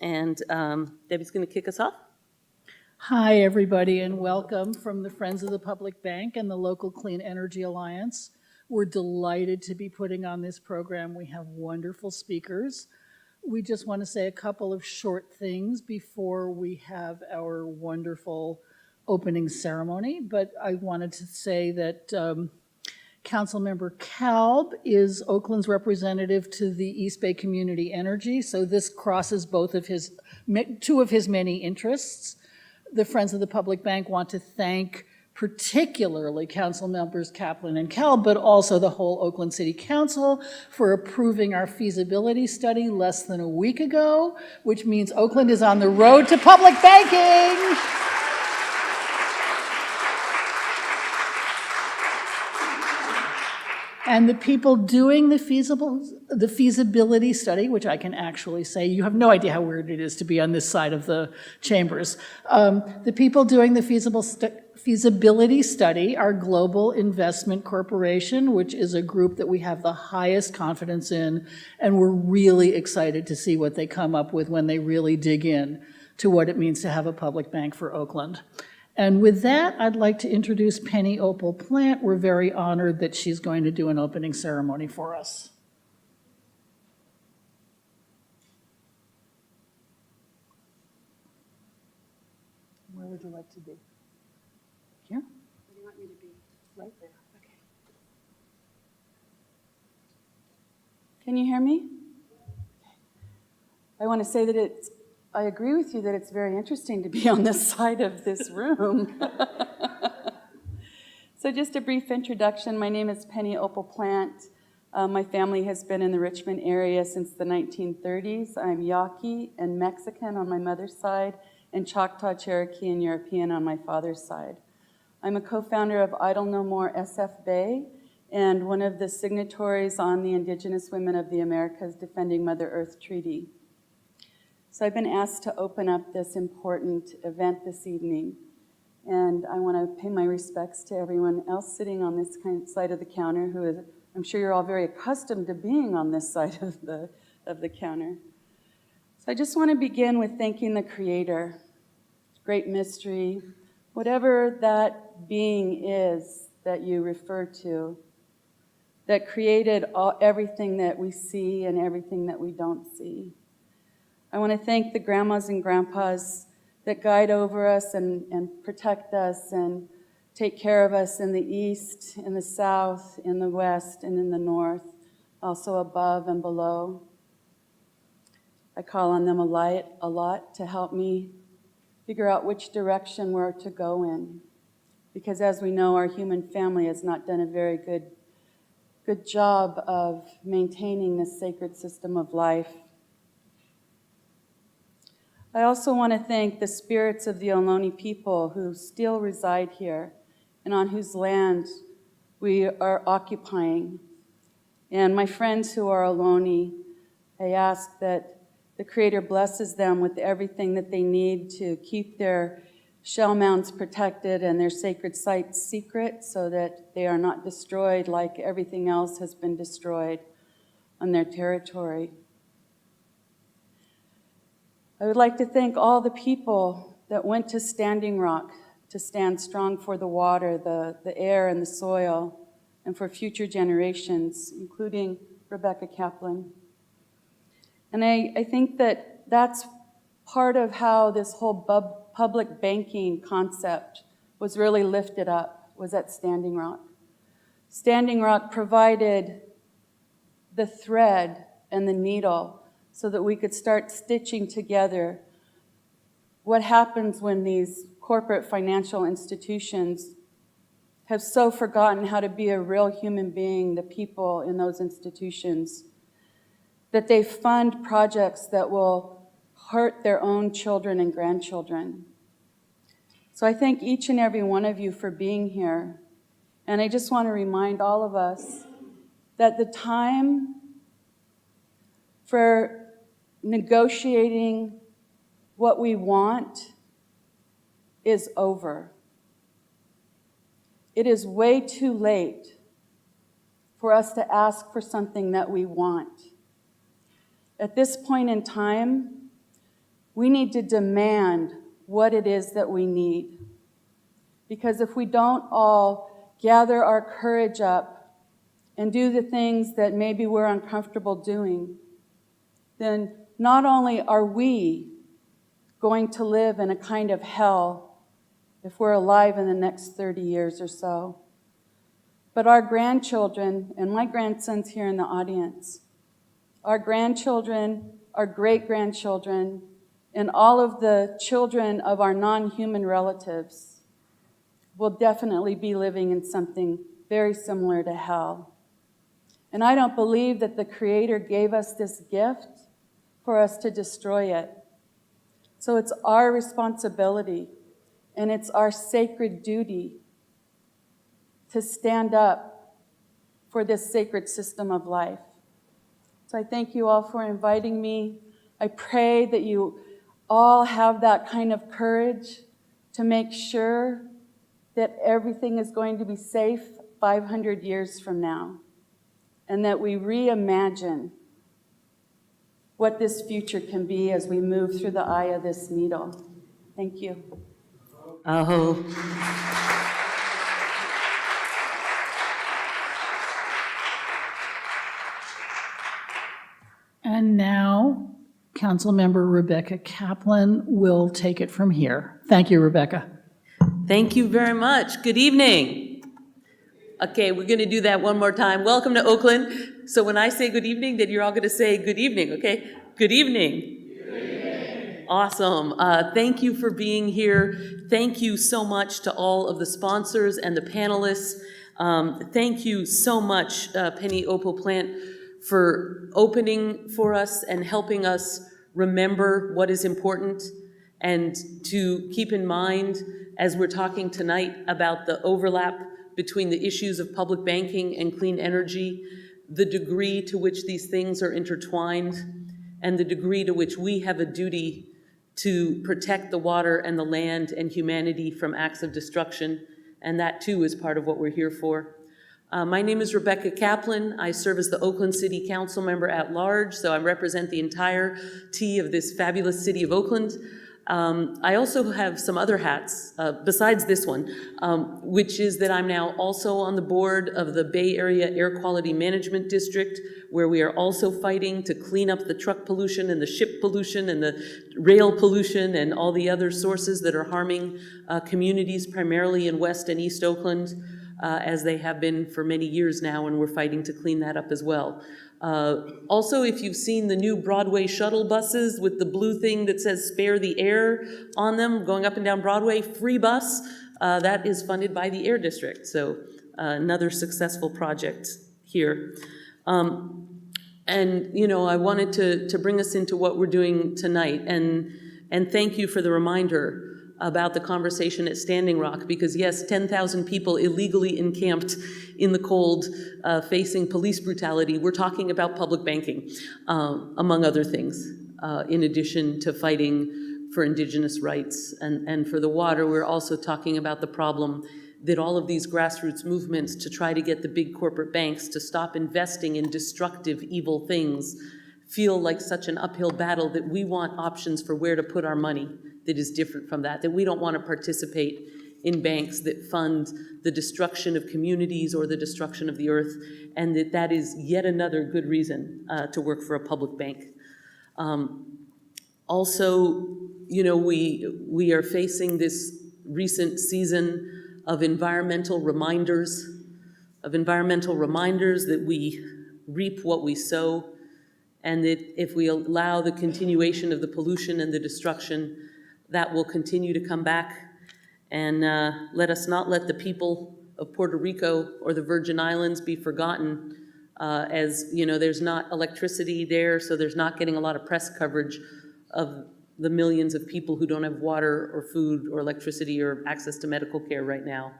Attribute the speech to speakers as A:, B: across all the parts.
A: And Debbie's going to kick us off.
B: Hi, everybody, and welcome from the Friends of the Public Bank and the local Clean Energy Alliance. We're delighted to be putting on this program. We have wonderful speakers. We just want to say a couple of short things before we have our wonderful opening ceremony. But I wanted to say that Councilmember Kalb is Oakland's representative to the East Bay Community Energy, so this crosses two of his many interests. The Friends of the Public Bank want to thank particularly Councilmembers Kaplan and Kalb, but also the whole Oakland City Council for approving our feasibility study less than a week ago, which means Oakland is on the road to public banking. And the people doing the feasibility study, which I can actually say, you have no idea how weird it is to be on this side of the chambers. The people doing the feasibility study are Global Investment Corporation, which is a group that we have the highest confidence in, and we're really excited to see what they come up with when they really dig in to what it means to have a public bank for Oakland. And with that, I'd like to introduce Penny Opal Plant. We're very honored that she's going to do an opening ceremony for us. Where would you like to be? Here?
C: Where do you want me to be?
B: Right there.
C: Okay. Can you hear me? I want to say that I agree with you that it's very interesting to be on this side of this room. So just a brief introduction. My name is Penny Opal Plant. My family has been in the Richmond area since the 1930s. I'm Yaqui and Mexican on my mother's side, and Choctaw, Cherokee, and European on my father's side. I'm a co-founder of Idle No More SF Bay and one of the signatories on the Indigenous Women of the Americas Defending Mother Earth Treaty. So I've been asked to open up this important event this evening, and I want to pay my respects to everyone else sitting on this side of the counter who is, I'm sure you're all very accustomed to being on this side of the counter. So I just want to begin with thanking the Creator, great mystery, whatever that being is that you refer to, that created everything that we see and everything that we don't see. I want to thank the grandmas and grandpas that guide over us and protect us and take care of us in the east, in the south, in the west, and in the north, also above and below. I call on them a lot to help me figure out which direction we're to go in. Because as we know, our human family has not done a very good job of maintaining this sacred system of life. I also want to thank the spirits of the Ohlone people who still reside here and on whose land we are occupying. And my friends who are Ohlone, I ask that the Creator blesses them with everything that they need to keep their shell mounds protected and their sacred sites secret so that they are not destroyed like everything else has been destroyed on their territory. I would like to thank all the people that went to Standing Rock to stand strong for the water, the air, and the soil, and for future generations, including Rebecca Kaplan. And I think that that's part of how this whole public banking concept was really lifted up, was at Standing Rock. Standing Rock provided the thread and the needle so that we could start stitching together what happens when these corporate financial institutions have so forgotten how to be a real human being, the people in those institutions, that they fund projects that will hurt their own children and grandchildren. So I thank each and every one of you for being here. And I just want to remind all of us that the time for negotiating what we want is over. It is way too late for us to ask for something that we want. At this point in time, We need to demand what it is that we need. Because if we don't all gather our courage up and do the things that maybe we're uncomfortable doing, then not only are we going to live in a kind of hell if we're alive in the next 30 years or so, but our grandchildren, and my grandson's here in the audience, our grandchildren, our great-grandchildren, and all of the children of our non-human relatives will definitely be living in something very similar to hell. And I don't believe that the Creator gave us this gift for us to destroy it. So it's our responsibility and it's our sacred duty to stand up for this sacred system of life. So I thank you all for inviting me. I pray that you all have that kind of courage to make sure that everything is going to be safe 500 years from now, and that we reimagine what this future can be as we move through the eye of this needle. Thank you.
A: Oh.
B: And now, Councilmember Rebecca Kaplan will take it from here. Thank you, Rebecca.
A: Thank you very much. Good evening. Okay, we're going to do that one more time. Welcome to Oakland. So when I say good evening, then you're all going to say good evening, okay? Good evening. Good evening. Awesome. Thank you for being here. Thank you so much to all of the sponsors and the panelists. Thank you so much, Penny Opal Plant, for opening for us and helping us remember what is important, and to keep in mind, as we're talking tonight about the overlap between the issues of public banking and clean energy, the degree to which these things are intertwined, and the degree to which we have a duty to protect the water and the land and humanity from acts of destruction. And that too is part of what we're here for. My name is Rebecca Kaplan. I serve as the Oakland City Council member at large, so I represent the entirety of this fabulous city of Oakland. I also have some other hats besides this one, which is that I'm now also on the board of the Bay Area Air Quality Management District, where we are also fighting to clean up the truck pollution and the ship pollution and the rail pollution and all the other sources that are harming communities, primarily in West and East Oakland, as they have been for many years now, and we're fighting to clean that up as well. Also, if you've seen the new Broadway shuttle buses with the blue thing that says "Spare the Air" on them, going up and down Broadway, free bus, that is funded by the Air District. So another successful project here. And, you know, I wanted to bring us into what we're doing tonight, and thank you for the reminder about the conversation at Standing Rock, because yes, 10,000 people illegally encamped in the cold, facing police brutality. We're talking about public banking, among other things, in addition to fighting for indigenous rights and for the water. We're also talking about the problem that all of these grassroots movements to try to get the big corporate banks to stop investing in destructive, evil things feel like such an uphill battle, that we want options for where to put our money that is different from that we don't want to participate in banks that fund the destruction of communities or the destruction of the earth, and that is yet another good reason to work for a public bank. Also, you know, we are facing this recent season of environmental reminders that we reap what we sow, and that if we allow the continuation of the pollution and the destruction, that will continue to come back. And let us not let the people of Puerto Rico or the Virgin Islands be forgotten. As you know, there's not electricity there, so there's not getting a lot of press coverage of the millions of people who don't have water or food or electricity or access to medical care right now.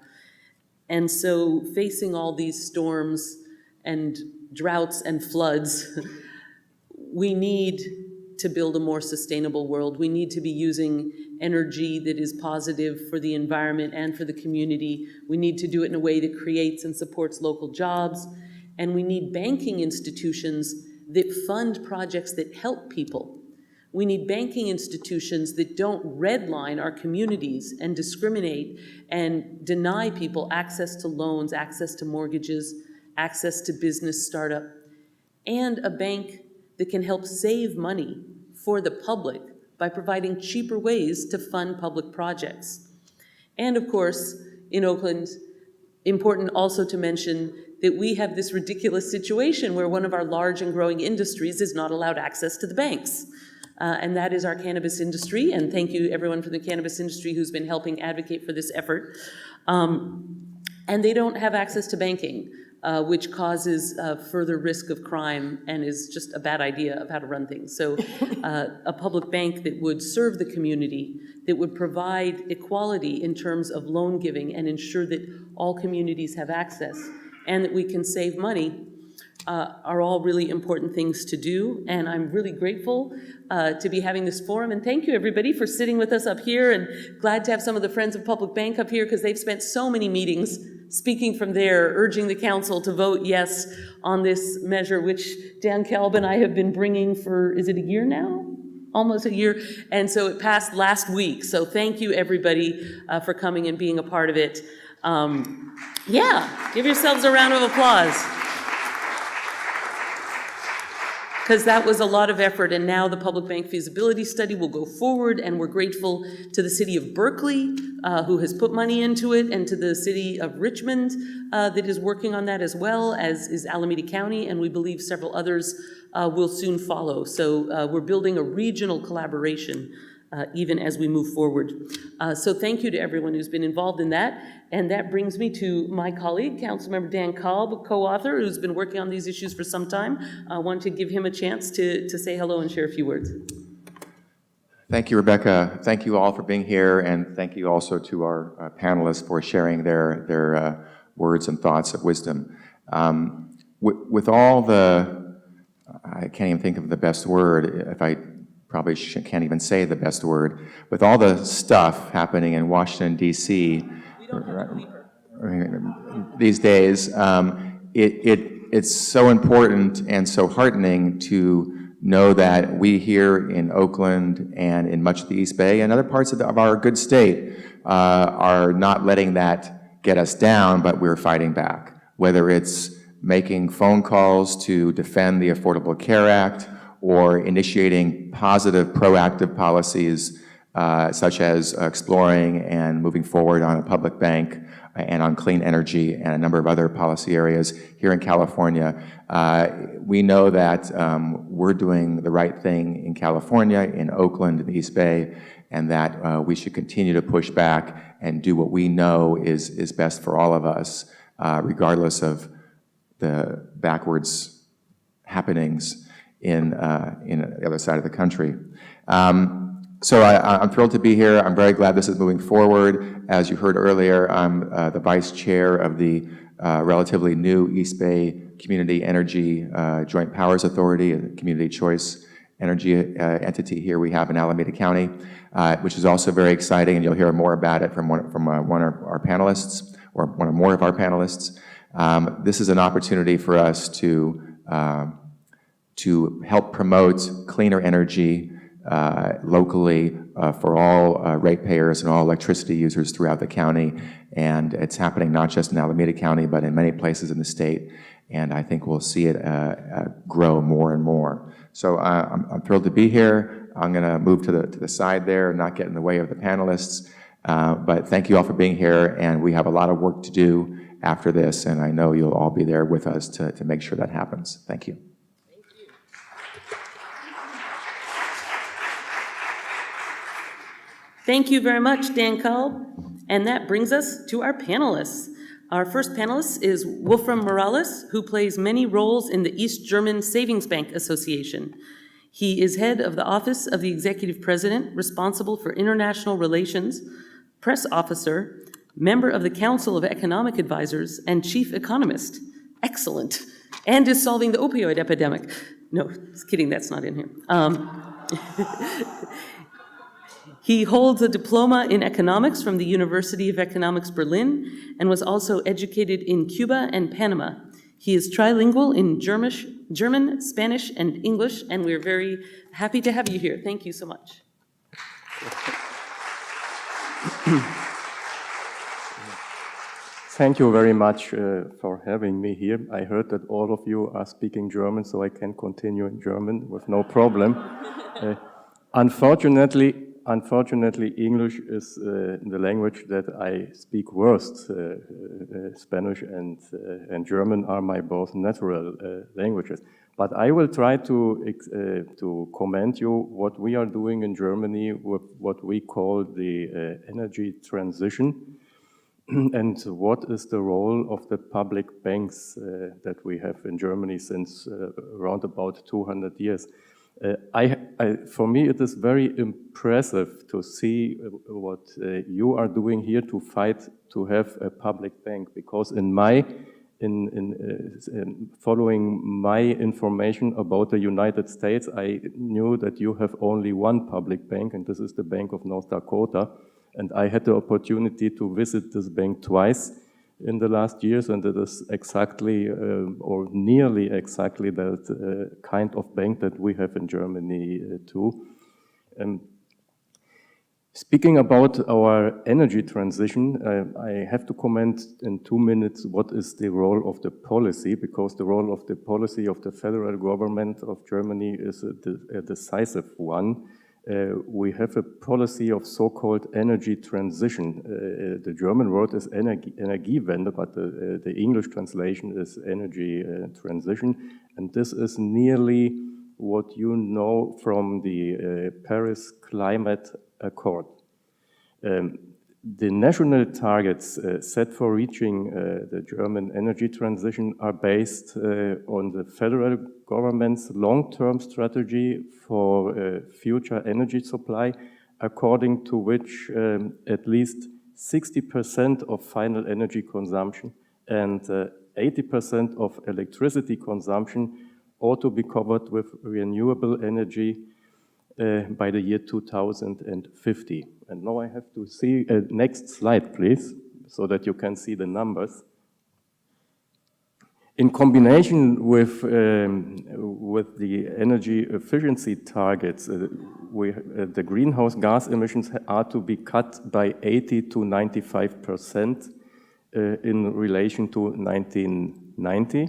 A: And so facing all these storms and droughts and floods, we need to build a more sustainable world. We need to be using energy that is positive for the environment and for the community. We need to do it in a way that creates and supports local jobs. And we need banking institutions that fund projects that help people. We need banking institutions that don't redline our communities and discriminate and deny people access to loans, access to mortgages, access to business startup, and a bank that can help save money for the public by providing cheaper ways to fund public projects. And of course, in Oakland, important also to mention that we have this ridiculous situation where one of our large and growing industries is not allowed access to the banks. And that is our cannabis industry, and thank you everyone from the cannabis industry who's been helping advocate for this effort. And they don't have access to banking, which causes further risk of crime and is just a bad idea of how to run things. So a public bank that would serve the community, that would provide equality in terms of loan giving and ensure that all communities have access and that we can save money are all really important things to do. And I'm really grateful to be having this forum. And thank you, everybody, for sitting with us up here, and glad to have some of the Friends of Public Bank up here because they've spent so many meetings speaking from there, urging the council to vote yes on this measure, which Dan Kalb and I have been bringing for, is it a year now? Almost a year. And so it passed last week. So thank you, everybody, for coming and being a part of it. Yeah, give yourselves a round of applause. Because that was a lot of effort, and now the public bank feasibility study will go forward, and we're grateful to the city of Berkeley, who has put money into it, and to the city of Richmond that is working on that, as well as is Alameda County, and we believe several others will soon follow. So we're building a regional collaboration even as we move forward. So thank you to everyone who's been involved in that. And that brings me to my colleague, Councilmember Dan Kalb, co-author, who's been working on these issues for some time. I want to give him a chance to say hello and share a few words.
D: Thank you, Rebecca. Thank you all for being here, and thank you also to our panelists for sharing their words and thoughts of wisdom. With all the, I can't even think of the best word, if I probably can't even say the best word, with all the stuff happening in Washington, D.C. these days, it's so important and so heartening to know that we here in Oakland and in much of the East Bay and other parts of our good state are not letting that get us down, but we're fighting back. Whether it's making phone calls to defend the Affordable Care Act or initiating positive, proactive policies such as exploring and moving forward on a public bank and on clean energy and a number of other policy areas here in California. We know that we're doing the right thing in California, in Oakland, in the East Bay, and that we should continue to push back and do what we know is best for all of us, regardless of the backwards happenings in the other side of the country. So I'm thrilled to be here. I'm very glad this is moving forward. As you heard earlier, I'm the vice chair of the relatively new East Bay Community Energy Joint Powers Authority, a community choice energy entity here we have in Alameda County, which is also very exciting, and you'll hear more about it from one of our panelists, or one or more of our panelists. This is an opportunity for us to help promote cleaner energy locally for all ratepayers and all electricity users throughout the county. And it's happening not just in Alameda County, but in many places in the state. And I think we'll see it grow more and more. So I'm thrilled to be here. I'm going to move to the side there and not get in the way of the panelists. But thank you all for being here. And we have a lot of work to do after this. And I know you'll all be there with us to make sure that happens. Thank you.
A: Thank you very much, Dan Kalb. And that brings us to our panelists. Our first panelist is Wolfram Morales, who plays many roles in the East German Savings Bank Association. He is head of the Office of the Executive President, responsible for international relations, press officer, member of the Council of Economic Advisors, and chief economist. Excellent. And is solving the opioid epidemic. No, just kidding, that's not in here. He holds a diploma in economics from the University of Economics Berlin and was also educated in Cuba and Panama. He is trilingual in German, German, Spanish, and English, and we're very happy to have you here. Thank you so much.
E: Thank you very much for having me here. I heard that all of you are speaking German, so I can continue in German with no problem. Unfortunately, English is the language that I speak worst. Spanish and German are my both natural languages. But I will try to comment you what we are doing in Germany with what we call the energy transition. And what is the role of the public banks that we have in Germany since around about 200 years? For me, it is very impressive to see what you are doing here to fight to have a public bank, because in following my information about the United States, I knew that you have only one public bank, and this is the Bank of North Dakota. And I had the opportunity to visit this bank twice in the last years, and it is exactly or nearly exactly that kind of bank that we have in Germany too. Speaking about our energy transition, I have to comment in 2 minutes what is the role of the policy, because the role of the policy of the federal government of Germany is a decisive one. We have a policy of so-called energy transition. The German word is Energiewende, but the English translation is energy transition. And this is nearly what you know from the Paris Climate Accord. The national targets set for reaching the German energy transition are based on the federal government's long-term strategy for future energy supply, according to which at least 60% of final energy consumption and 80% of electricity consumption ought to be covered with renewable energy by the year 2050. And now I have to see next slide, please, so that you can see the numbers. In combination with the energy efficiency targets, the greenhouse gas emissions are to be cut by 80 to 95% in relation to 1990.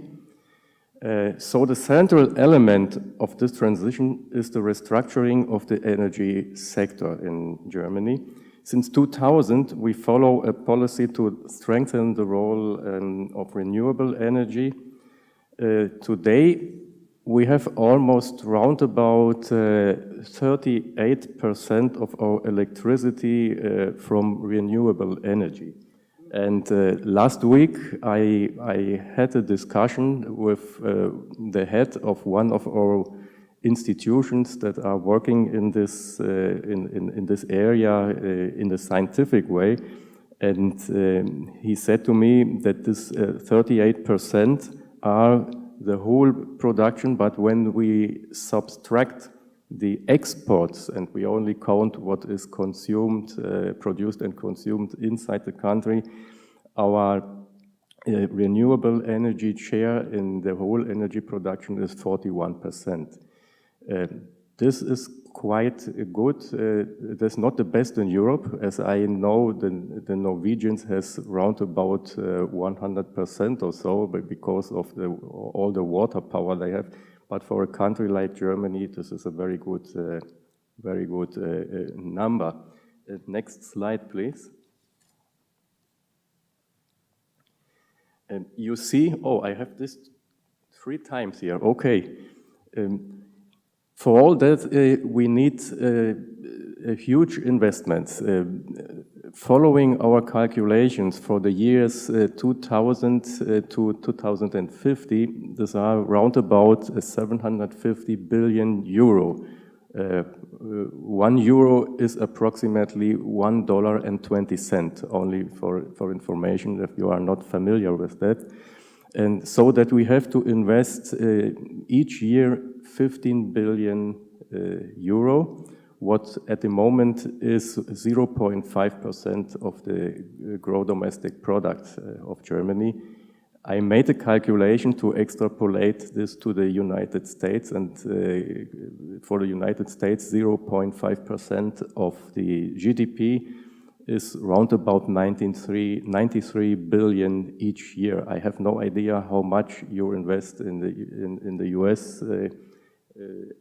E: So the central element of this transition is the restructuring of the energy sector in Germany. Since 2000, we follow a policy to strengthen the role of renewable energy. Today, we have almost round about 38% of our electricity from renewable energy. And last week, I had a discussion with the head of one of our institutions that are working in this area in the scientific way, and he said to me that this 38% are the whole production, but when we subtract the exports and we only count what is consumed, produced and consumed inside the country, our renewable energy share in the whole energy production is 41%. This is quite good. That's not the best in Europe, as I know the Norwegians has round about 100% or so, but because of all the water power they have. But for a country like Germany, this is a very good number. Next slide, please. And you see, oh, I have this 3 times here. Okay. For all that, we need huge investments. Following our calculations for the years 2000 to 2050, these are round about 750 billion euro. 1 euro is approximately $1.20, only for information if you are not familiar with that. And so that we have to invest each year 15 billion euro, what at the moment is 0.5% of the gross domestic product of Germany. I made a calculation to extrapolate this to the United States, and for the United States, 0.5% of the GDP is round about 93 billion each year. I have no idea how much you invest in the US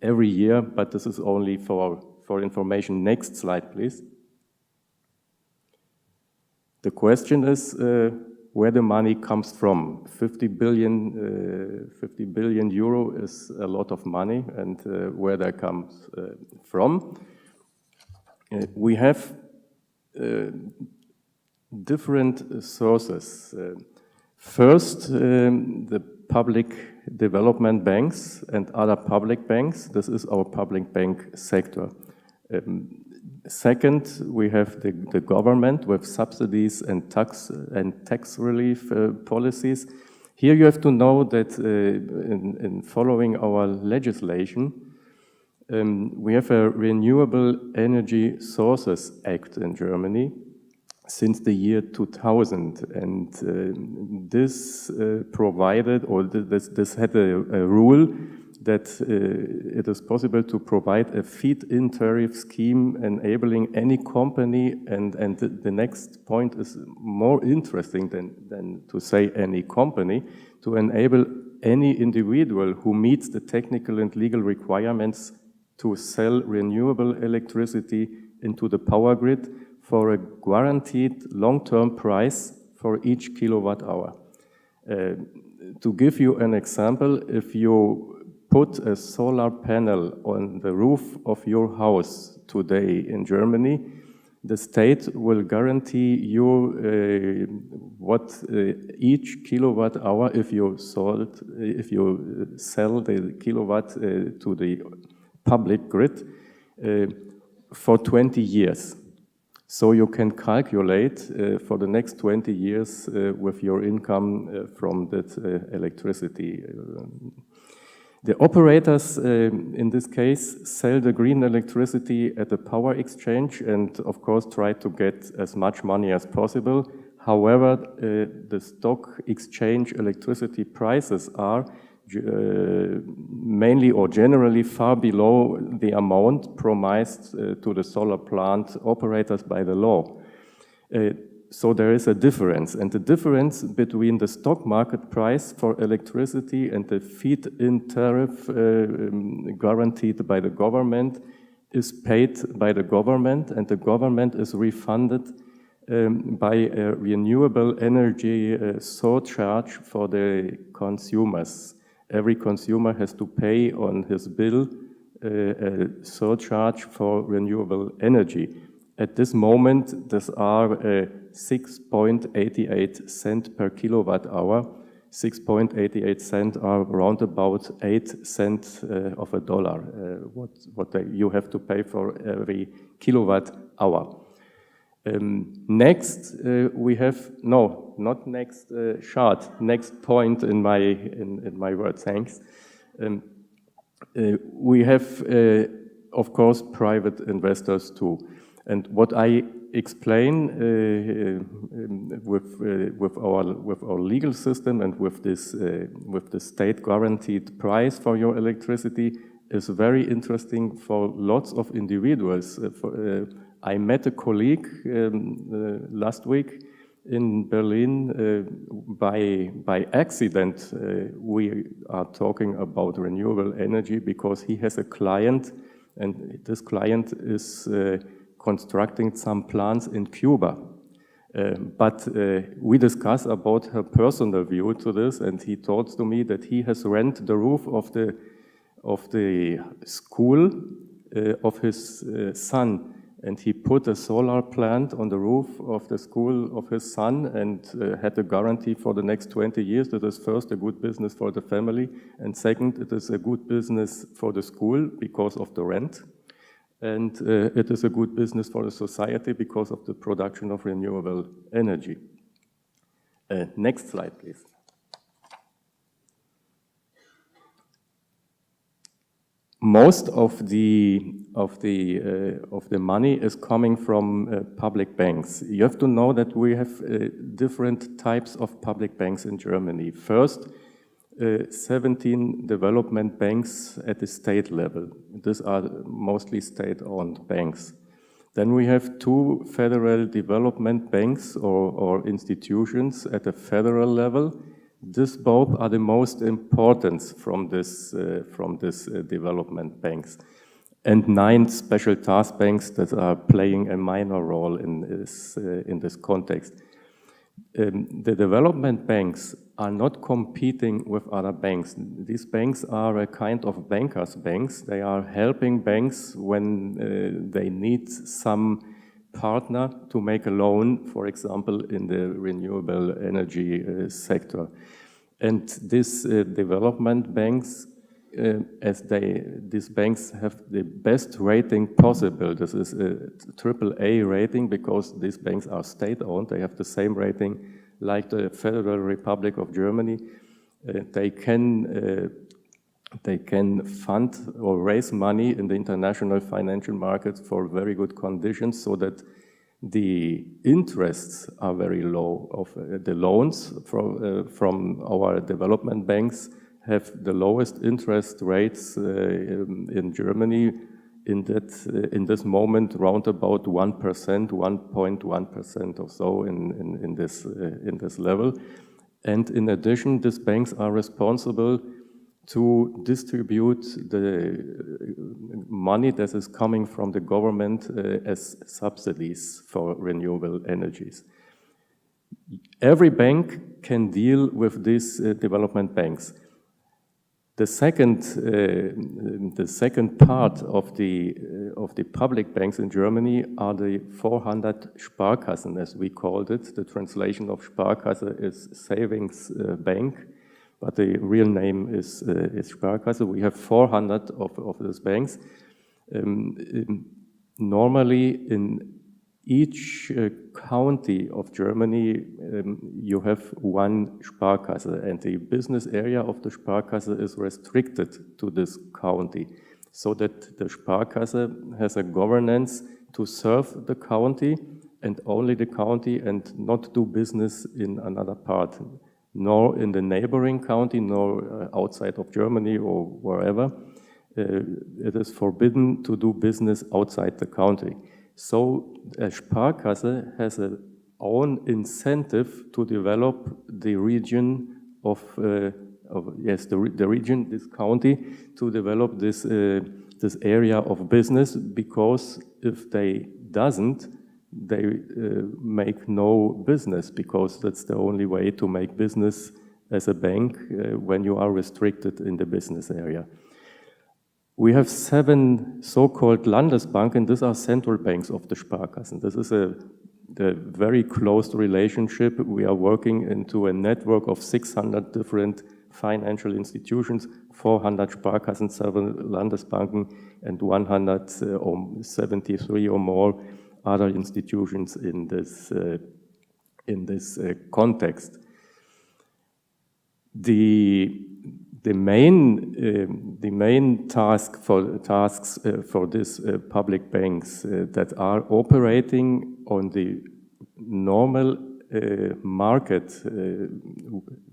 E: every year, but this is only for information. Next slide, please. The question is where the money comes from. 50 billion euro is a lot of money, and where that comes from. We have different sources. First, the public development banks and other public banks. This is our public bank sector. Second, we have the government with subsidies and tax relief policies. Here you have to know that in following our legislation, we have a Renewable Energy Sources Act in Germany since the year 2000, and this provided, or this had a rule that it is possible to provide a feed-in tariff scheme enabling any company, and the next point is more interesting than to say any company, to enable any individual who meets the technical and legal requirements to sell renewable electricity into the power grid for a guaranteed long-term price for each kilowatt hour. To give you an example, if you put a solar panel on the roof of your house today in Germany, the state will guarantee you what each kilowatt hour, if you sell the kilowatt to the public grid for 20 years. So you can calculate for the next 20 years with your income from that electricity. The operators, in this case, sell the green electricity at the power exchange and, of course, try to get as much money as possible. However, the stock exchange electricity prices are mainly or generally far below the amount promised to the solar plant operators by the law. So there is a difference, and the difference between the stock market price for electricity and the feed-in tariff guaranteed by the government is paid by the government, and the government is refunded by a renewable energy surcharge for the consumers. Every consumer has to pay on his bill a surcharge for renewable energy. At this moment, these are 6.88 cents per kilowatt hour. 6.88 cents are around about 8 cents of a dollar, what you have to pay for every kilowatt hour. Next, we have, no, not next chart, next point in my word, thanks. We have, of course, private investors too. And what I explain with our legal system and with the state guaranteed price for your electricity is very interesting for lots of individuals. I met a colleague last week in Berlin by accident. We are talking about renewable energy because he has a client, and this client is constructing some plants in Cuba. But we discussed about her personal view to this, and he told to me that he has rented the roof of the school of his son, and he put a solar plant on the roof of the school of his son and had a guarantee for the next 20 years. That is first a good business for the family, and second, it is a good business for the school because of the rent. And it is a good business for the society because of the production of renewable energy. Next slide, please. Most of the of the money is coming from public banks. You have to know that we have different types of public banks in Germany. First, 17 development banks at the state level. These are mostly state-owned banks. Then we have 2 federal development banks or institutions at the federal level. These both are the most important from this development banks. And 9 special task banks that are playing a minor role in this context. The development banks are not competing with other banks. These banks are a kind of bankers' banks. They are helping banks when they need some partner to make a loan, for example, in the renewable energy sector. And these development banks, these banks have the best rating possible. This is a AAA rating because these banks are state-owned. They have the same rating like the Federal Republic of Germany. They can fund or raise money in the international financial markets for very good conditions, so that the interests are very low. Of the loans from our development banks have the lowest interest rates in Germany. In this moment, round about 1%, 1.1% or so in this level. And in addition, these banks are responsible to distribute the money that is coming from the government as subsidies for renewable energies. Every bank can deal with these development banks. The second part of the public banks in Germany are the 400 Sparkassen, as we called it. The translation of Sparkasse is savings bank, but the real name is Sparkasse. We have 400 of these banks. Normally, in each county of Germany, you have one Sparkasse, and the business area of the Sparkasse is restricted to this county, so that the Sparkasse has a governance to serve the county and only the county, and not do business in another part, nor in the neighboring county, nor outside of Germany or wherever. It is forbidden to do business outside the county. So a Sparkasse has its own incentive to develop the region the region, this county, to develop this area of business, because if they doesn't, they make no business, because that's the only way to make business as a bank when you are restricted in the business area. We have 7 so-called Landesbanken. These are central banks of the Sparkassen. This is a very close relationship. We are working into a network of 600 different financial institutions, 400 Sparkassen, 7 Landesbanken, and 173 or more other institutions in this context. The main tasks for these public banks that are operating on the normal market,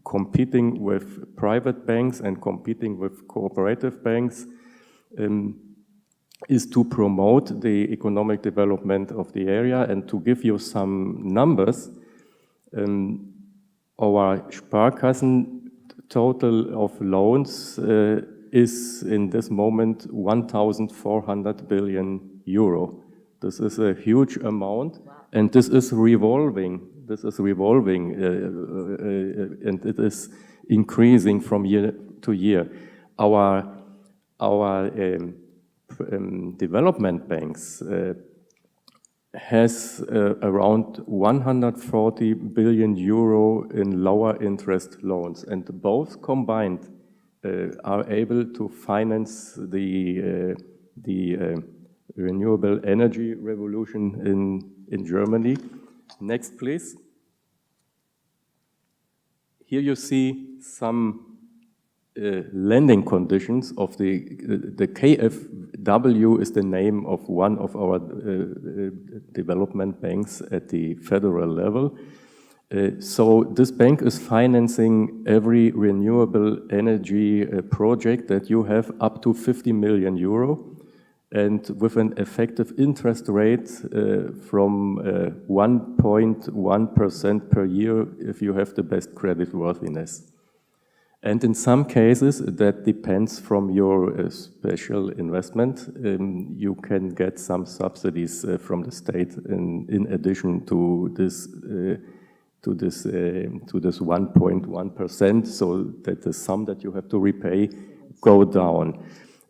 E: competing with private banks and competing with cooperative banks, is to promote the economic development of the area. And to give you some numbers, our Sparkassen total of loans is in this moment 1,400 billion euro. This is a huge amount, and this is revolving. And it is increasing from year to year. Our development banks has around 140 billion euro in lower interest loans, and both combined are able to finance the renewable energy revolution in Germany. Next, please. Here you see some lending conditions of the KfW W is the name of one of our development banks at the federal level. So this bank is financing every renewable energy project that you have up to 50 million euro, and with an effective interest rate from 1.1% per year if you have the best creditworthiness. And in some cases, that depends from your special investment. You can get some subsidies from the state in addition to this 1.1%, so that the sum that you have to repay go down.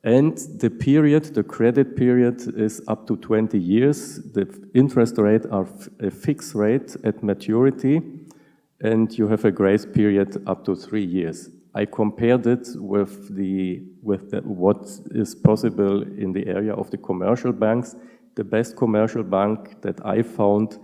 E: And the period, the credit period, is up to 20 years. The interest rate are a fixed rate at maturity, and you have a grace period up to 3 years. I compared it with what is possible in the area of the commercial banks. The best commercial bank that I found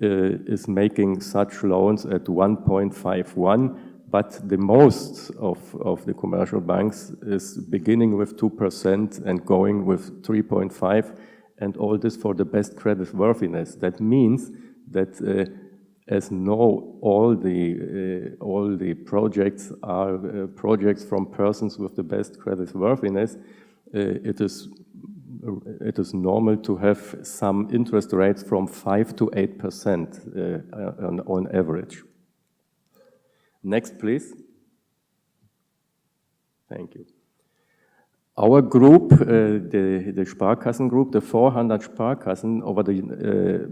E: is making such loans at 1.51, but the most of the commercial banks is beginning with 2% and going with 3.5, and all this for the best credit worthiness. That means that all the projects are projects from persons with the best credit worthiness, it is normal to have some interest rates from 5 to 8% on average. Next, please. Thank you. Our group, the Sparkassen group, the 400 Sparkassen over the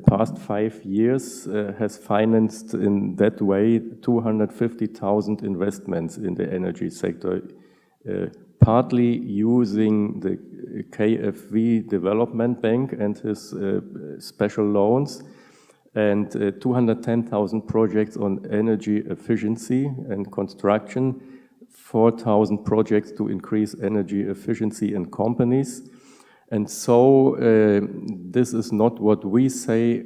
E: past 5 years has financed in that way 250,000 investments in the energy sector, partly using the KfW Development Bank and his special loans, and 210,000 projects on energy efficiency and construction, 4,000 projects to increase energy efficiency in companies. And so this is not what we say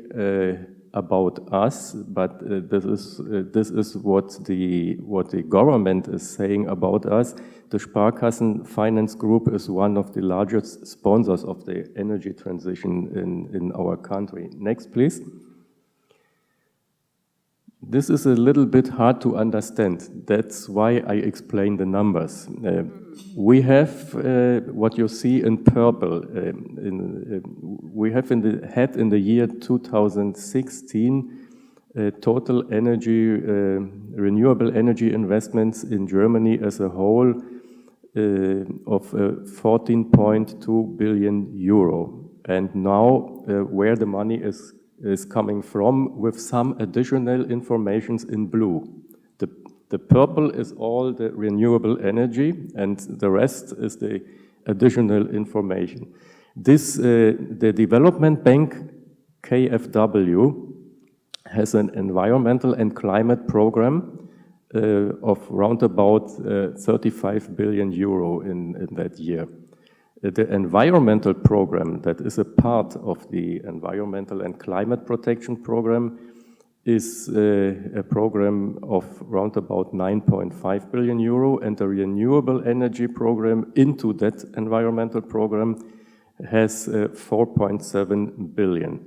E: about us, but this is what the government is saying about us. The Sparkassen Finance Group is one of the largest sponsors of the energy transition in our country. Next, please. This is a little bit hard to understand. That's why I explain the numbers. We have what you see in purple. We have had in the year 2016 total energy, renewable energy investments in Germany as a whole of 14.2 billion euro. And now where the money is coming from, with some additional informations in blue. The purple is all the renewable energy, and the rest is the additional information. The development bank, KfW, has an environmental and climate program of round about 35 billion euro in that year. The environmental program that is a part of the environmental and climate protection program is a program of round about 9.5 billion euro, and the renewable energy program into that environmental program has 4.7 billion.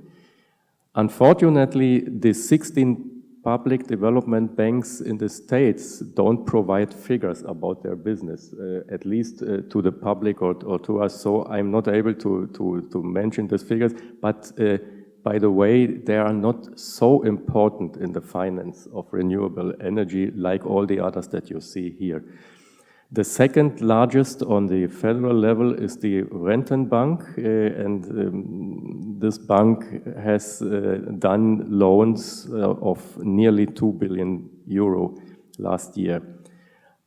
E: Unfortunately, the 16 public development banks in the States don't provide figures about their business, at least to the public or to us, so I'm not able to mention these figures, but by the way, they are not so important in the finance of renewable energy like all the others that you see here. The second largest on the federal level is the Rentenbank, and this bank has done loans of nearly 2 billion euro last year.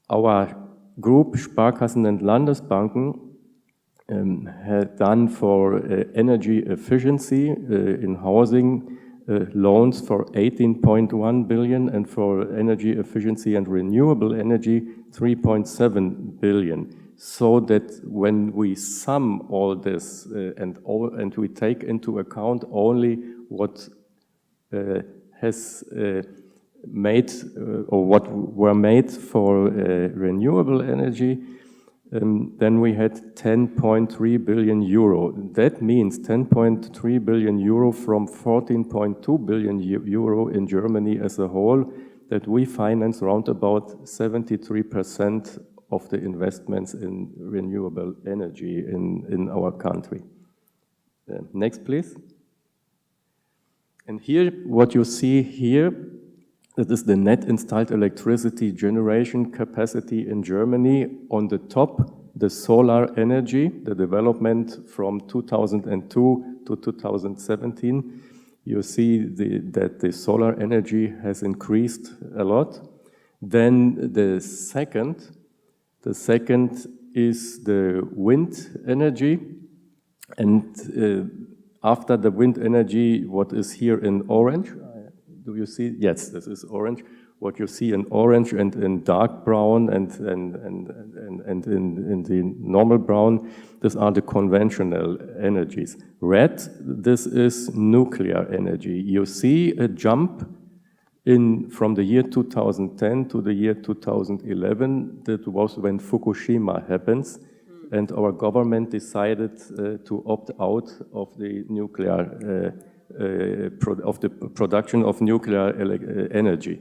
E: Our group, Sparkassen and Landesbanken, had done for energy efficiency in housing loans for 18.1 billion, and for energy efficiency and renewable energy 3.7 billion. So that when we sum all this and we take into account only what has made or what were made for renewable energy, then we had 10.3 billion euro. That means 10.3 billion euro from 14.2 billion euro in Germany as a whole, that we finance around about 73% of the investments in renewable energy in our country. Next, please. And here, what you see here, that is the net installed electricity generation capacity in Germany. On the top, the solar energy, the development from 2002 to 2017. You see that the solar energy has increased a lot. Then the second is the wind energy. And after the wind energy, what is here in orange? Do you see? Yes, this is orange. What you see in orange and in dark brown and in the normal brown, these are the conventional energies. Red, this is nuclear energy. You see a jump from the year 2010 to the year 2011. That was when Fukushima happens, and our government decided to opt out of the nuclear of the production of nuclear energy.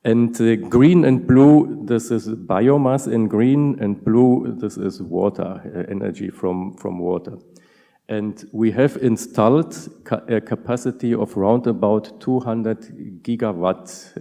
E: And green and blue, this is biomass in green, and blue, this is water, energy from water. And we have installed a capacity of around about 200 gigawatts.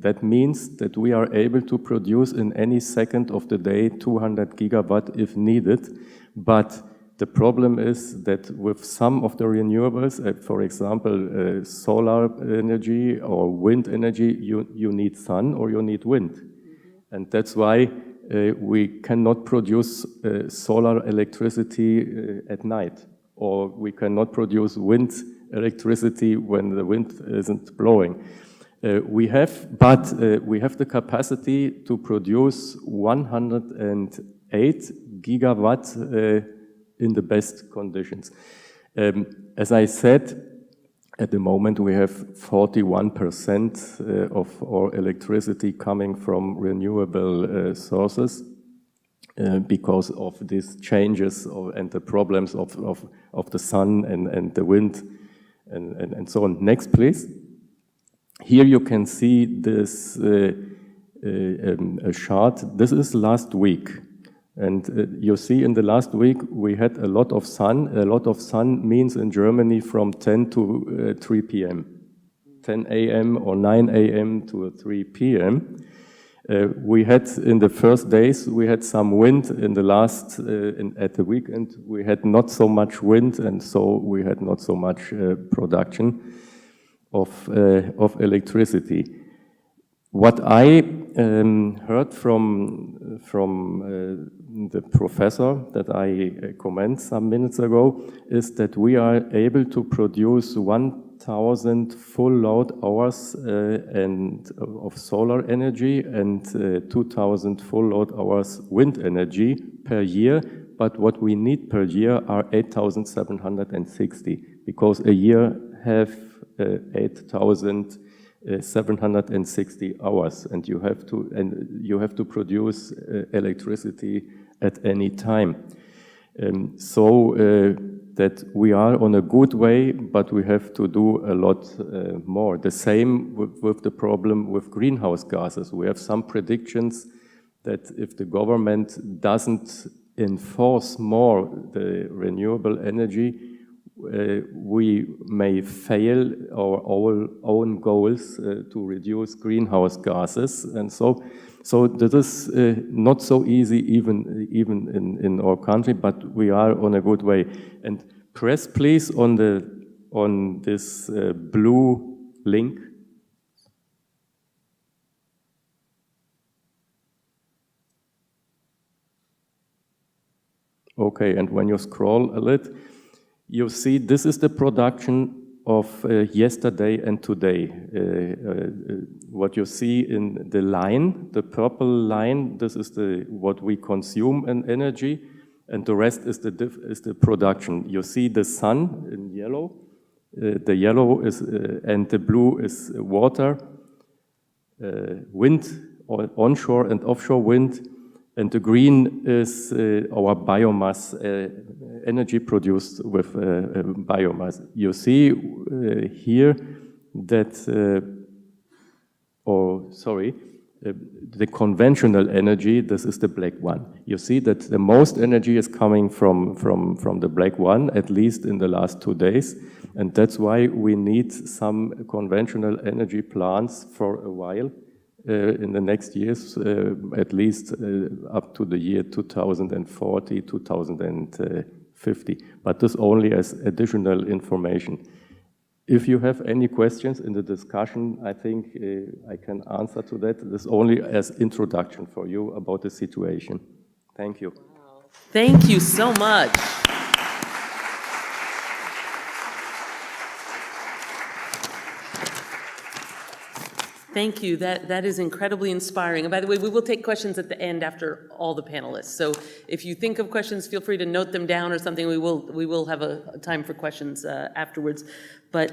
E: That means that we are able to produce in any second of the day 200 gigawatt if needed. But the problem is that with some of the renewables, for example, solar energy or wind energy, you need sun or you need wind. And that's why we cannot produce solar electricity at night, or we cannot produce wind electricity when the wind isn't blowing. We have the capacity to produce 108 gigawatts in the best conditions. As I said, at the moment we have 41% of our electricity coming from renewable sources because of these changes and the problems of the sun and the wind and so on. Next, please. Here you can see this a chart. This is last week. And you see in the last week we had a lot of sun. A lot of sun means in Germany from 10 to 3 p.m. 10 a.m. or 9 a.m. to 3 p.m. We had in the first days, we had some wind. In the last, at the weekend, we had not so much wind, and so we had not so much production of electricity. What I heard from the professor that I comment some minutes ago is that we are able to produce 1,000 full load hours of solar energy and 2,000 full load hours wind energy per year. But what we need per year are 8,760, because a year have 8,760 hours, and you have to produce electricity at any time. So that we are on a good way, but we have to do a lot more. The same with the problem with greenhouse gases. We have some predictions that if the government doesn't enforce more the renewable energy, we may fail our own goals to reduce greenhouse gases, and so that is not so easy even in our country, but we are on a good way. And press please on this blue link. Okay, and when you scroll a little, you see this is the production of yesterday and today. What you see in the line, the purple line, this is what we consume in energy, and the rest is the production. You see the sun in yellow. The yellow is and the blue is water, wind, or onshore and offshore wind. And the green is our biomass, energy produced with biomass. You see here that, the conventional energy, this is the black one. You see that the most energy is coming from the black one, at least in the last 2 days. And that's why we need some conventional energy plants for a while in the next years, at least up to the year 2040, 2050. But this only as additional information. If you have any questions in the discussion, I think I can answer to that. This only as introduction for you about the situation. Thank you.
A: Wow. Thank you so much. Thank you. That is incredibly inspiring. And by the way, we will take questions at the end after all the panelists. So if you think of questions, feel free to note them down or something. We will have a time for questions afterwards. But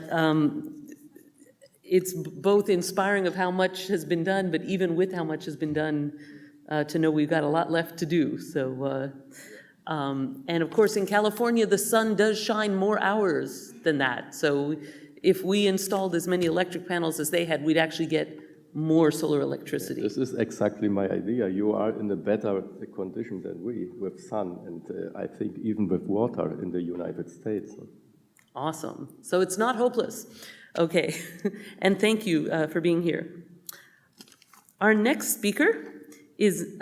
A: it's both inspiring of how much has been done, but even with how much has been done, to know we've got a lot left to do. So, and of course, in California, the sun does shine more hours than that. So if we installed as many electric panels as they had, we'd actually get more solar electricity.
E: This is exactly my idea. You are in a better condition than we with sun, and I think even with water in the United States.
A: Awesome. So it's not hopeless. Okay, and thank you for being here. Our next speaker is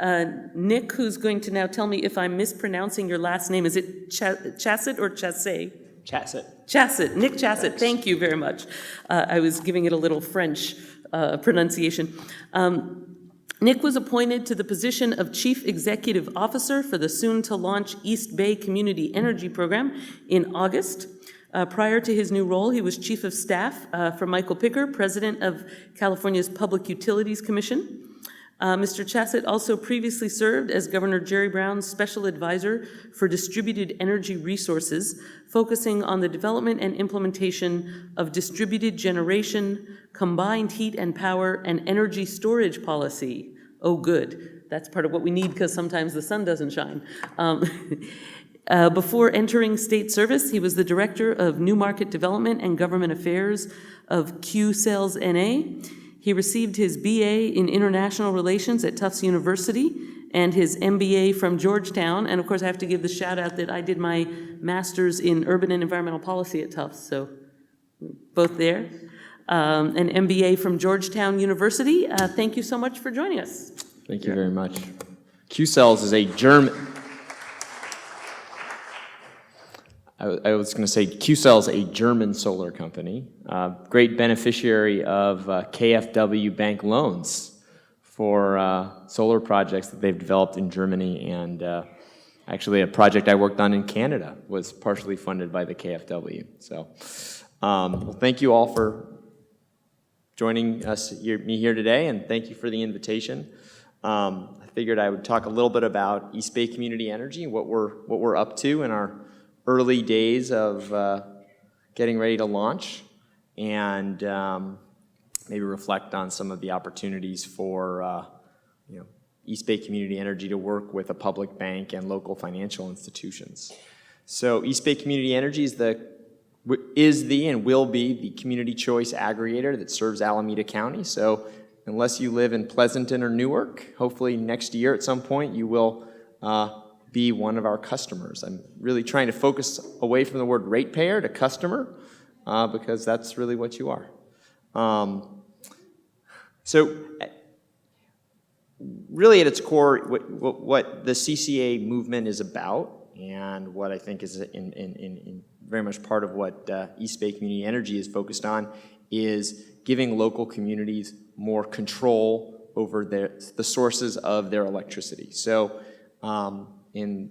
A: Nick, who's going to now tell me if I'm mispronouncing your last name. Is it Chaset or Chaset?
F: Chaset.
A: Chaset, Nick Chaset, thank you very much. I was giving it a little French pronunciation. Nick was appointed to the position of Chief Executive Officer for the soon-to-launch East Bay Community Energy Program in August. Prior to his new role, he was Chief of Staff for Michael Picker, President of California's Public Utilities Commission. Mr. Chaset also previously served as Governor Jerry Brown's Special Advisor for Distributed Energy Resources, focusing on the development and implementation of distributed generation, combined heat and power, and energy storage policy. Oh, good. That's part of what we need because sometimes the sun doesn't shine. Before entering state service, he was the Director of New Market Development and Government Affairs of Q-Sales NA. He received his BA in International Relations at Tufts University and his MBA from Georgetown. And of course, I have to give the shout out that I did my master's in Urban and Environmental Policy at Tufts, so both there. An MBA from Georgetown University. Thank you so much for joining us.
F: Thank you very much. Q-Cells is a German... I was going to say Q-Cells, a German solar company, great beneficiary of KfW bank loans for solar projects that they've developed in Germany, and actually a project I worked on in Canada was partially funded by the KfW. So well, thank you all for joining me here today, and thank you for the invitation. I figured I would talk a little bit about East Bay Community Energy, what we're up to in our early days of getting ready to launch, and maybe reflect on some of the opportunities for East Bay Community Energy to work with a public bank and local financial institutions. So East Bay Community Energy is the and will be the community choice aggregator that serves Alameda County. So unless you live in Pleasanton or Newark, hopefully next year at some point you will be one of our customers. I'm really trying to focus away from the word ratepayer to customer, because that's really what you are. So really at its core, what the CCA movement is about, and what I think is in very much part of what East Bay Community Energy is focused on, is giving local communities more control over the sources of their electricity. So in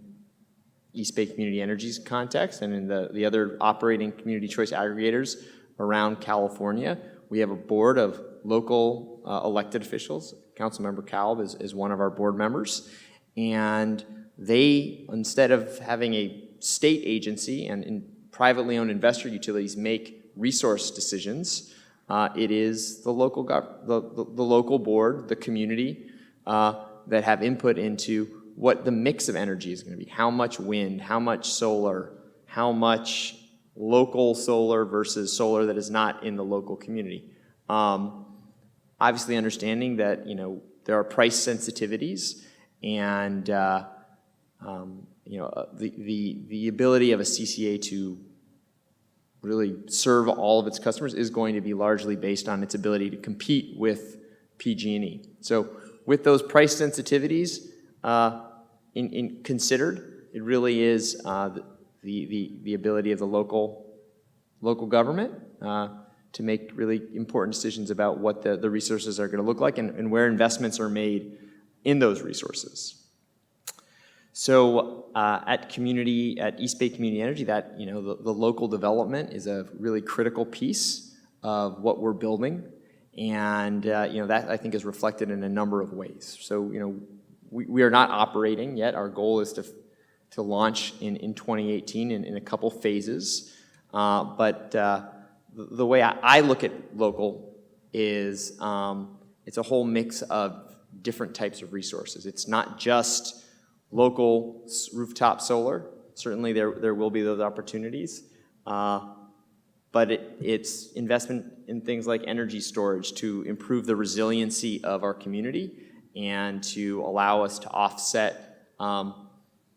F: East Bay Community Energy's context, and in the other operating community choice aggregators around California, we have a board of local elected officials. Councilmember Kalb is one of our board members, and they, instead of having a state agency and privately owned investor utilities make resource decisions, it is the local board, the community, that have input into what the mix of energy is going to be. How much wind, how much solar, how much local solar versus solar that is not in the local community. Obviously understanding that, there are price sensitivities, and the ability of a CCA to really serve all of its customers is going to be largely based on its ability to compete with PG&E. So with those price sensitivities in considered, it really is the ability of the local government to make really important decisions about what the resources are going to look like and where investments are made in those resources. So at East Bay Community Energy, that the local development is a really critical piece of what we're building, and that I think is reflected in a number of ways. So we are not operating yet. Our goal is to launch in 2018 in a couple phases, but the way I look at local is it's a whole mix of different types of resources. It's not just local rooftop solar. Certainly there will be those opportunities, but it's investment in things like energy storage to improve the resiliency of our community and to allow us to offset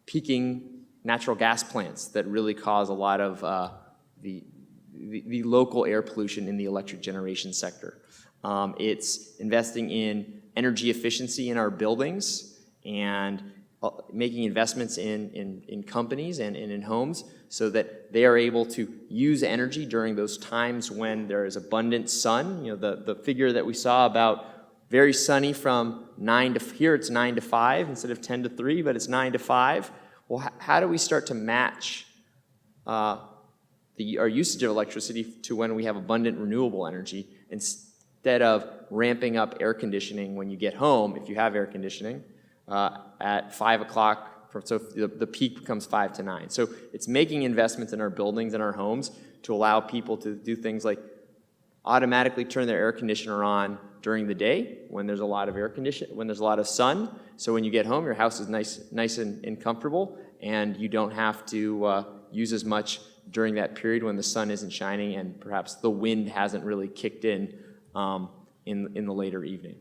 F: peaking natural gas plants that really cause a lot of the local air pollution in the electric generation sector. It's investing in energy efficiency in our buildings and making investments in companies and in homes so that they are able to use energy during those times when there is abundant sun. The figure that we saw about very sunny from 9 to, here it's 9 to 5 instead of 10 to 3, but it's 9 to 5. Well, how do we start to match our usage of electricity to when we have abundant renewable energy instead of ramping up air conditioning when you get home, if you have air conditioning, at 5 o'clock, so the peak becomes 5 to 9. So it's making investments in our buildings and our homes to allow people to do things like automatically turn their air conditioner on during the day when there's a lot of when there's a lot of sun. So when you get home, your house is nice and comfortable, and you don't have to use as much during that period when the sun isn't shining and perhaps the wind hasn't really kicked in the later evening.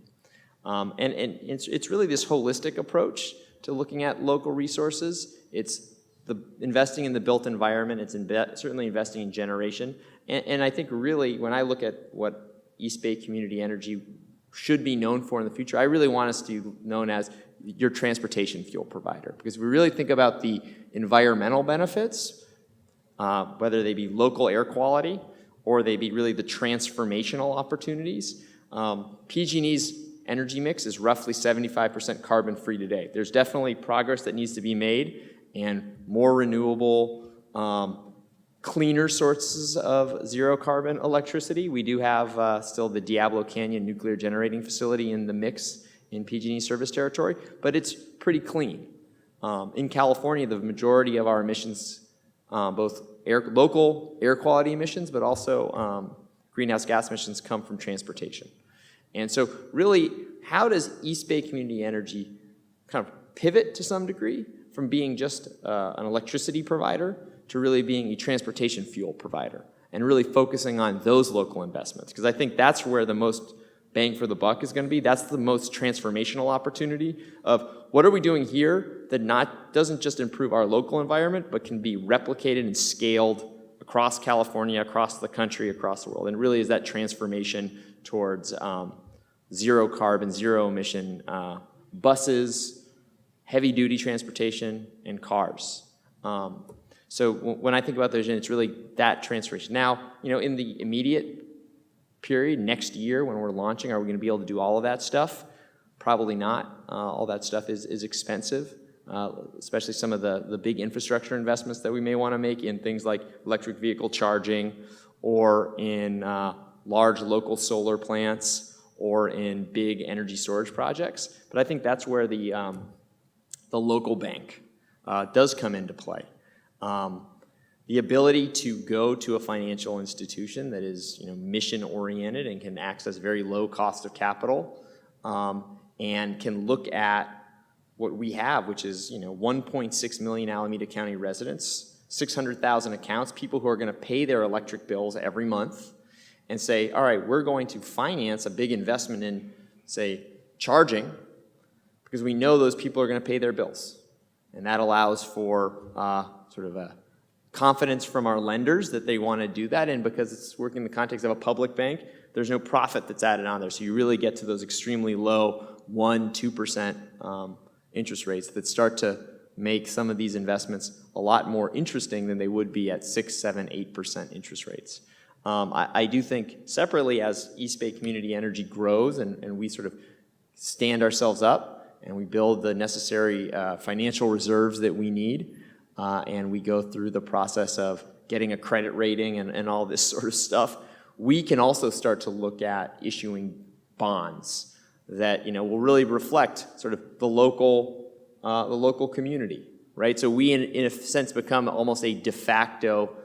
F: And it's really this holistic approach to looking at local resources. It's investing in the built environment. It's certainly investing in generation. And I think really when I look at what East Bay Community Energy should be known for in the future, I really want us to be known as your transportation fuel provider. Because if we really think about the environmental benefits, whether they be local air quality or they be really the transformational opportunities, PG&E's energy mix is roughly 75% carbon-free today. There's definitely progress that needs to be made and more renewable, cleaner sources of zero-carbon electricity. We do have still the Diablo Canyon nuclear generating facility in the mix in PG&E service territory, but it's pretty clean. In California, the majority of our emissions, both local air quality emissions, but also greenhouse gas emissions come from transportation. And so really, how does East Bay Community Energy kind of pivot to some degree from being just an electricity provider to really being a transportation fuel provider and really focusing on those local investments? Because I think that's where the most bang for the buck is going to be. That's the most transformational opportunity of what are we doing here that doesn't just improve our local environment, but can be replicated and scaled across California, across the country, across the world. And really is that transformation towards zero carbon, zero emission buses, heavy duty transportation, and cars. So when I think about the vision, it's really that transformation. Now, in the immediate period, next year when we're launching, are we going to be able to do all of that stuff? Probably not. All that stuff is expensive, especially some of the big infrastructure investments that we may want to make in things like electric vehicle charging or in large local solar plants or in big energy storage projects. But I think that's where the local bank does come into play. The ability to go to a financial institution that is mission-oriented and can access very low cost of capital and can look at what we have, which is 1.6 million Alameda County residents, 600,000 accounts, people who are going to pay their electric bills every month, and say, all right, we're going to finance a big investment in, say, charging, because we know those people are going to pay their bills. And that allows for sort of a confidence from our lenders that they want to do that, and because it's working in the context of a public bank, there's no profit that's added on there. So you really get to those extremely low 1-2% interest rates that start to make some of these investments a lot more interesting than they would be at 6, 7, 8% interest rates. I do think separately, as East Bay Community Energy grows and we sort of stand ourselves up and we build the necessary financial reserves that we need, and we go through the process of getting a credit rating and all this sort of stuff, we can also start to look at issuing bonds that will really reflect sort of the local community, right? So we, in a sense, become almost a de facto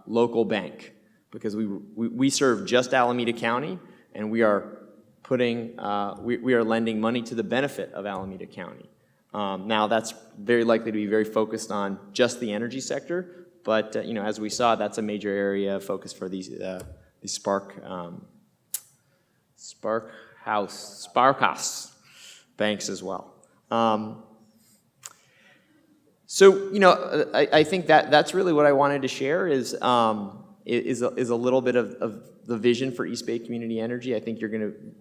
F: local bank, because we serve just Alameda County, and we are putting we are lending money to the benefit of Alameda County. Now that's very likely to be very focused on just the energy sector, but as we saw, that's a major area of focus for these Sparkassen banks as well. So I think that's really what I wanted to share is a little bit of the vision for East Bay Community Energy. I think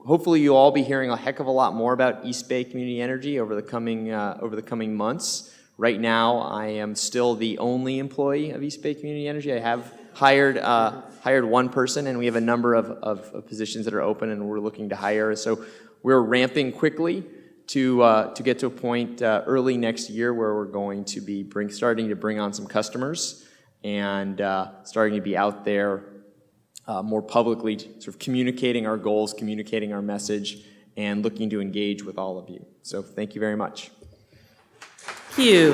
F: hopefully you'll all be hearing a heck of a lot more about East Bay Community Energy over the coming months. Right now, I am still the only employee of East Bay Community Energy. I have hired one person, and we have a number of positions that are open, and we're looking to hire. So we're ramping quickly to get to a point early next year where we're going to be starting to bring on some customers and starting to be out there more publicly, sort of communicating our goals, communicating our message, and looking to engage with all of you. So thank you very much.
A: Thank you.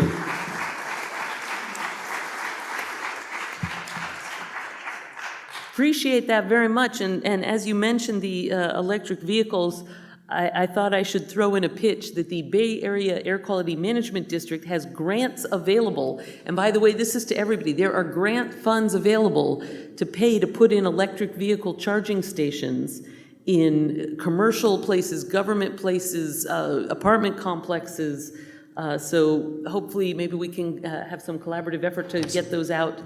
A: Appreciate that very much. And as you mentioned the electric vehicles, I thought I should throw in a pitch that the Bay Area Air Quality Management District has grants available. And by the way, this is to everybody. There are grant funds available to pay to put in electric vehicle charging stations in commercial places, government places, apartment complexes. So hopefully maybe we can have some collaborative effort to get those out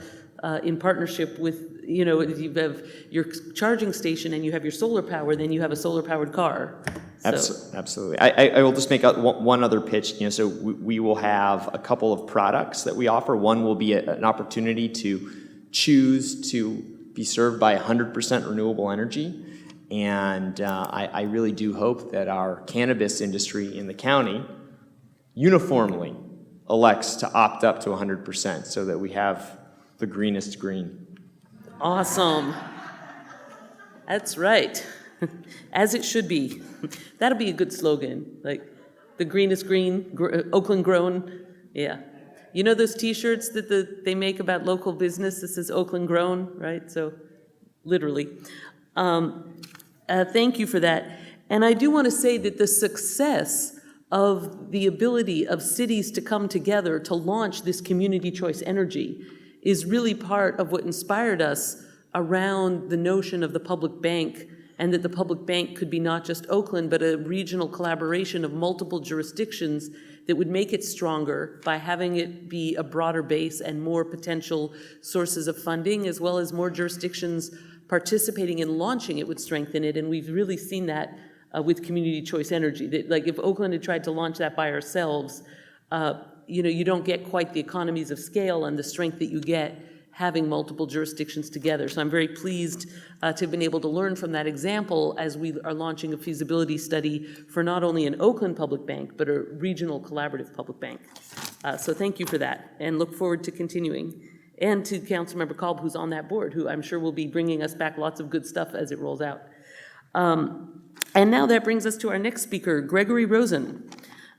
A: in partnership with, if you have your charging station and you have your solar power, then you have a solar-powered car. So.
F: Absolutely. I will just make one other pitch. So we will have a couple of products that we offer. One will be an opportunity to choose to be served by 100% renewable energy. And I really do hope that our cannabis industry in the county uniformly elects to opt up to 100% so that we have the greenest green.
A: Awesome. That's right. As it should be. That'll be a good slogan, like the greenest green, Oakland grown. Yeah. You know those T-shirts that they make about local business that says Oakland grown, right? So literally. Thank you for that. And I do want to say that the success of the ability of cities to come together to launch this community choice energy is really part of what inspired us around the notion of the public bank, and that the public bank could be not just Oakland, but a regional collaboration of multiple jurisdictions that would make it stronger by having it be a broader base and more potential sources of funding, as well as more jurisdictions participating in launching it would strengthen it. And we've really seen that with community choice energy. That, like, if Oakland had tried to launch that by ourselves, you don't get quite the economies of scale and the strength that you get having multiple jurisdictions together. So I'm very pleased to have been able to learn from that example as we are launching a feasibility study for not only an Oakland public bank, but a regional collaborative public bank. So thank you for that, and look forward to continuing. And to Councilmember Kalb, who's on that board, who I'm sure will be bringing us back lots of good stuff as it rolls out. And now that brings us to our next speaker, Gregory Rosen.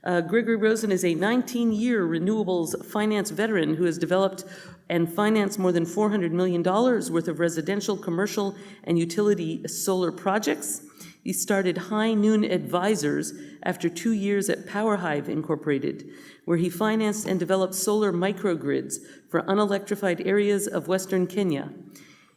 A: Gregory Rosen is a 19-year renewables finance veteran who has developed and financed more than $400 million worth of residential, commercial, and utility solar projects. He started High Noon Advisors after 2 years at Power Hive Incorporated, where he financed and developed solar microgrids for unelectrified areas of Western Kenya.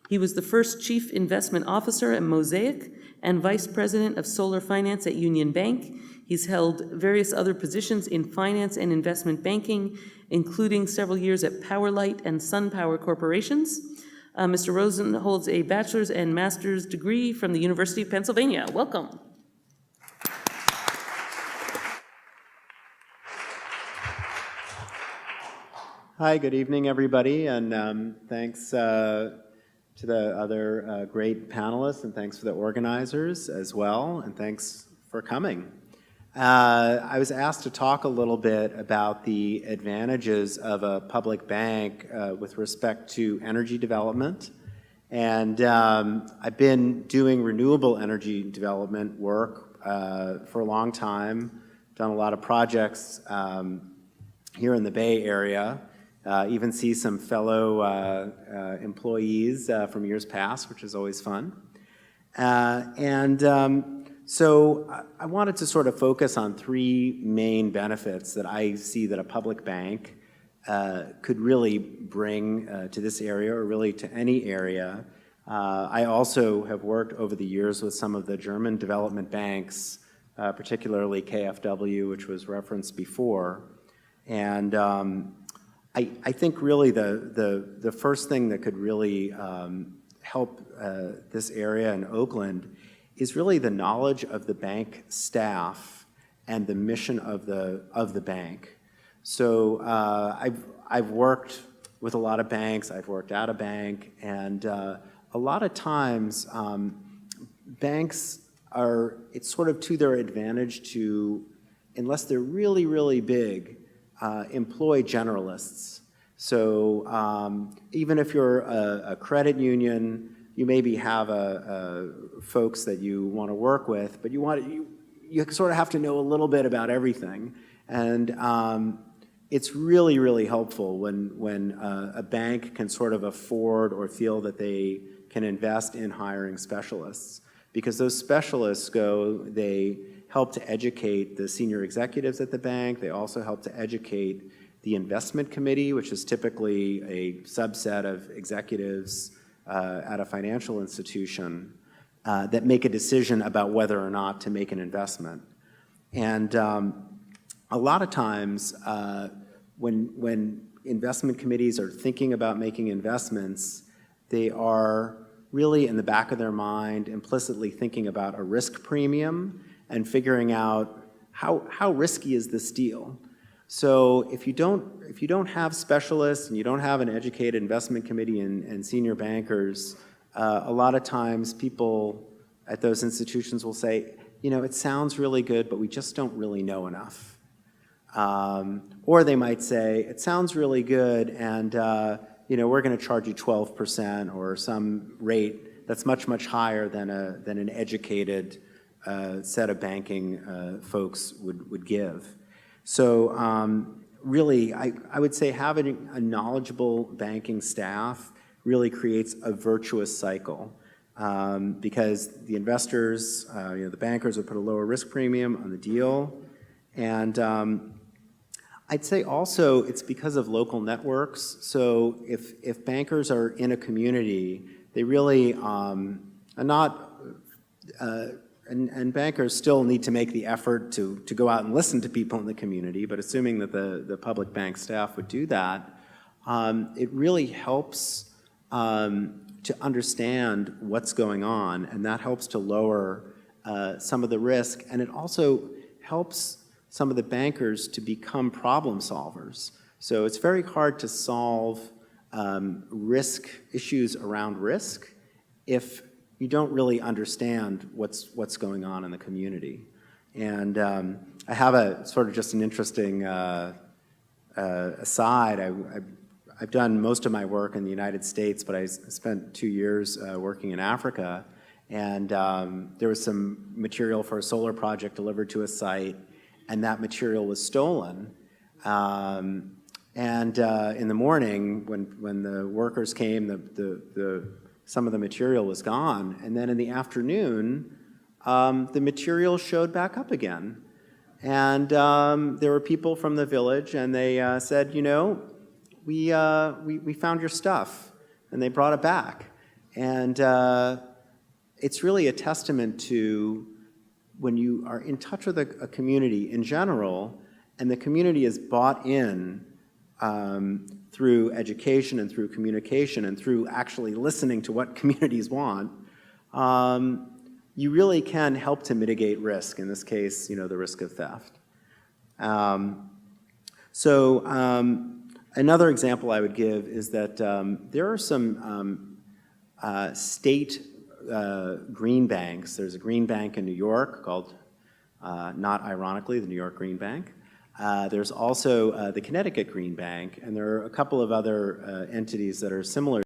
A: He was the first Chief Investment Officer at Mosaic and Vice President of Solar Finance at Union Bank. He's held various other positions in finance and investment banking, including several years at Powerlight and SunPower Corporations. Mr. Rosen holds a bachelor's and master's degree from the University of Pennsylvania. Welcome.
G: Hi, good evening, everybody, and thanks to the other great panelists, and thanks for the organizers as well, and thanks for coming. I was asked to talk a little bit about the advantages of a public bank with respect to energy development. And I've been doing renewable energy development work for a long time, done a lot of projects here in the Bay Area, even see some fellow employees from years past, which is always fun. So I wanted to sort of focus on three main benefits that I see that a public bank could really bring to this area, or really to any area. I also have worked over the years with some of the German development banks, particularly KfW, which was referenced before. And I think really the first thing that could really help this area in Oakland is really the knowledge of the bank staff and the mission of the bank. So I've worked with a lot of banks, I've worked at a bank, and a lot of times banks are, it's sort of to their advantage to, unless they're really, really big, employ generalists. So even if you're a credit union, you maybe have folks that you want to work with, but you sort of have to know a little bit about everything. And it's really, really helpful when a bank can sort of afford or feel that they can invest in hiring specialists. Because those specialists they help to educate the senior executives at the bank. They also help to educate the investment committee, which is typically a subset of executives at a financial institution that make a decision about whether or not to make an investment. And a lot of times when investment committees are thinking about making investments, they are really in the back of their mind implicitly thinking about a risk premium and figuring out how risky is this deal. So if you don't have specialists and you don't have an educated investment committee and senior bankers, a lot of times people at those institutions will say, you know, it sounds really good, but we just don't really know enough. Or they might say, it sounds really good, and you know, we're going to charge you 12% or some rate that's much, much higher than an educated set of banking folks would give. So really, I would say having a knowledgeable banking staff really creates a virtuous cycle because the investors, the bankers would put a lower risk premium on the deal. And I'd say also it's because of local networks. So if bankers are in a community, they really are not... And bankers still need to make the effort to go out and listen to people in the community, but assuming that the public bank staff would do that, it really helps to understand what's going on, and that helps to lower some of the risk, and it also helps some of the bankers to become problem solvers. So it's very hard to solve risk issues around risk if you don't really understand what's going on in the community. And I have a sort of just an interesting aside. I've done most of my work in the United States, but I spent 2 years working in Africa, and there was some material for a solar project delivered to a site, and that material was stolen. And in the morning, when the workers came, some of the material was gone, and then in the afternoon, the material showed back up again. And there were people from the village, and they said, you know, we found your stuff, and they brought it back. And it's really a testament to when you are in touch with a community in general, and the community is bought in through education and through communication and through actually listening to what communities want, you really can help to mitigate risk, in this case, you know, the risk of theft. Another example I would give is that there are some state green banks. There's a green bank in New York called, not ironically, the New York Green Bank. There's also the Connecticut Green Bank, and there are a couple of other entities that are similar